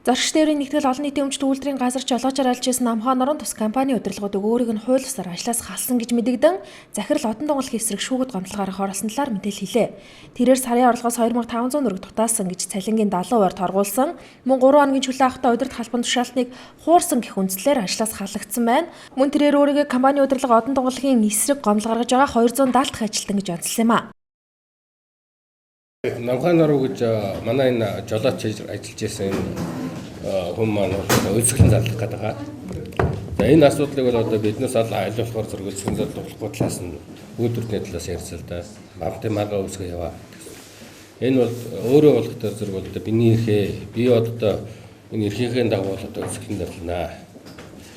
Зорчигч тээврийн нэгтгэл олон нийтийн өмчт үйлдвэрийн газар жолоочоор альж байсан Намхан орон тус компани удирдлагуудыг өөрийг нь хууль ёсоор ажлаас халсан гэж мэдэгдэн захирал одон донголын эсрэг шүүгүүд гомдлогоор оролцсон талаар мэдээлэл хэлээ. Тэрээр сарын орлогоос 2500 төгрөг дутаасан гэж цалингийн 70% торгуулсан. Мөн 3 хоногийн чөлөө авахдаа удирдах халбан тушаалтныг хуурсан гэх үндслээр ажлаас халагдсан байна. Мөн тэрээр өөрийгөө компани удирдлага одон донголын эсрэг гомдол гаргаж байгаа 270 дахь ажилтан гэж онцлсан юм а. Намхан орон гэж манай энэ жолооч ажиллаж байсан хүн маань өсгөн зарлах гэдэг байгаа. За энэ асуудлыг бол одоо биднээс олон айлуулахаар зөргөлсөн зарлахгүй талаас нь үйлдвэрний талаас ярьсан л да. Бамтай маргаа үсгээ яваа. Энэ бол өөрөө болох төр зэрэг бол одоо биний эрхээ би одоо энэ эрхийнхээ дагуу бол одоо өсгөн зарлнаа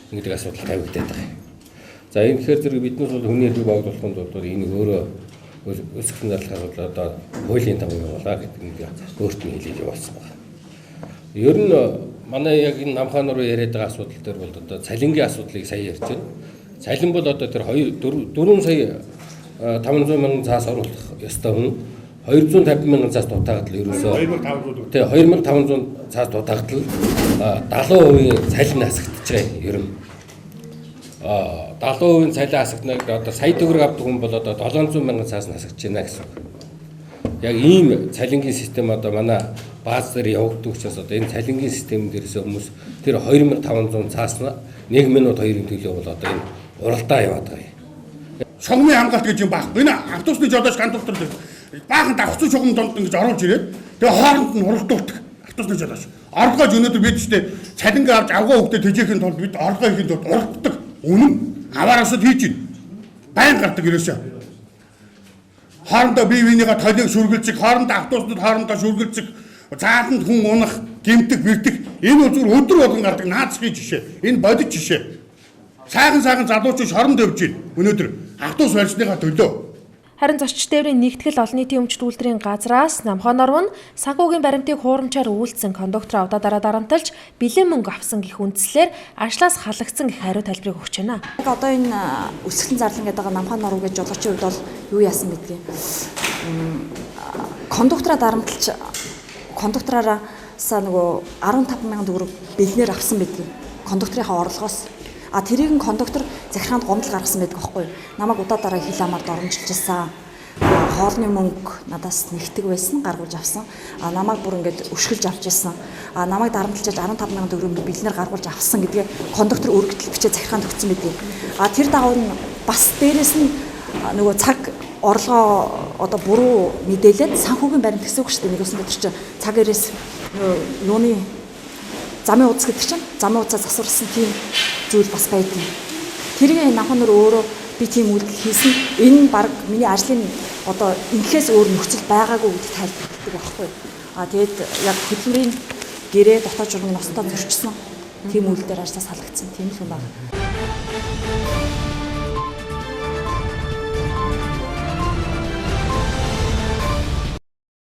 гэдэг асуудал тавигдаад байгаа. За энэ тэгэхээр зэрэг биднээс бол хүний эрхийг богдуулахын тулд энийг өөрөө өсгөн зарлахаар бол одоо хуулийн дагуу явуулаа гэдэг нэг өөртөө хэлээд явуулсан байна. Ер нь манай яг энэ Намхан руу яриад байгаа асуудал дээр бол одоо цалингийн асуудлыг сая ярьж байна. Цалин бол одоо тэр 4 сая 500 мянган цаас оруулах ёстой хүн 250 мянган цаас дутаагаад л ерөөсөө 2500 цаас дутаагаад л 70% цалин хасагдчихж байгаа юм. Ер нь 70% цалин хасагдана гэдэг одоо сая төгрөг авдаг хүн бол одоо 700 мянган цаас хасагдж байна гэсэн. Яг ийм цалингийн систем одоо манай бааз дээр явагддаг учраас одоо энэ цалингийн систем дээрээс хүмүүс тэр 2500 цаасна 1 минут 2-ын төлөө бол одоо энэ уралдаа яваад байгаа юм. Шугамын хамгаалт гэж юм байхгүй. Энэ автобусны жолооч кондуктор баахан давхцсан шугам донд ингэж оруулж ирээд тэгээ хооронд нь уралдуулдаг автобусны жолооч. Орлогож өнөөдөр бид ч цалингаа авч авгаа хөвгдө тэжээхийн тулд бид орлогоо хийхэд уралддаг. Үнэн аваараасаа хийж байна. Байн гардаг ерөөсөө. Хоорондоо бие биенийгээ толиг шүргэлцэх, хоорондоо автобуснууд хоорондоо шүргэлцэх, цаатанд хүн унах, гэмтэх, бэртэх энэ бол зүгээр өдөр болгон гардаг наацхийн жишээ. Энэ бодит жишээ. Сайхан залуучууд шоронд явж байна. Өнөөдөр автобус барьсныхаа төлөө. Харин зорчигч тээврийн нэгтгэл олон нийтийн өмчт үйлдвэрийн газраас Намхан орон санхүүгийн баримтыг хуурамчаар үйлдсэн кондуктор авда дарамталж бэлэн мөнгө авсан гэх үндслээр ажлаас халагдсан гэх хариу тайлбарыг өгч байна. Одоо энэ өсгөн зарлан гэдэг байгаа Намхан орон гэж жолоочийн хувьд бол юу яасан гэдгийг кондуктораа дарамталж кондуктораараасаа нөгөө 15,000 төгрөг бэлнээр авсан байдгийг кондукторынхаа орлогоос тэрийг нь кондуктор захиргаанд гомдол гаргасан байдаг байхгүй юу? Намайг удаа дараа хил амаар дормжилж ирсэн. Хоолны мөнгө надаас нэгтгэг байсан, гаргуулж авсан. Намайг бүр ингээд өшгөлж авч ирсэн. Намайг дарамтлаж 15,000 төгрөг бэлнээр гаргуулж авсан гэдгээ кондуктор өргөдөл бичээ захиргаанд өгсөн байдаг. Тэр дагуу нь бас дээрэс нь нөгөө цаг орлогоо одоо буруу мэдээлээд санхүүгийн баримт гэсэн үг шүү дээ. Нэг өсөн дээр чинь цаг ирээс юуны замын удас гэдэг чинь замын удасаа засварсан тийм зүйл бас байдаг. Тэрийг Намхан өөрөө би тийм үйлдэл хийсэн. Энэ баг миний ажлын одоо инхээс өөр нөхцөл байгаагүй гэдэгт тайлбарладаг байхгүй. Тэгээд яг хөдөлмөрийн гэрээ дотоод журмын ностоо зөрчсөн тийм үйлдэлээр ажлаас халагдсан тийм л юм байна.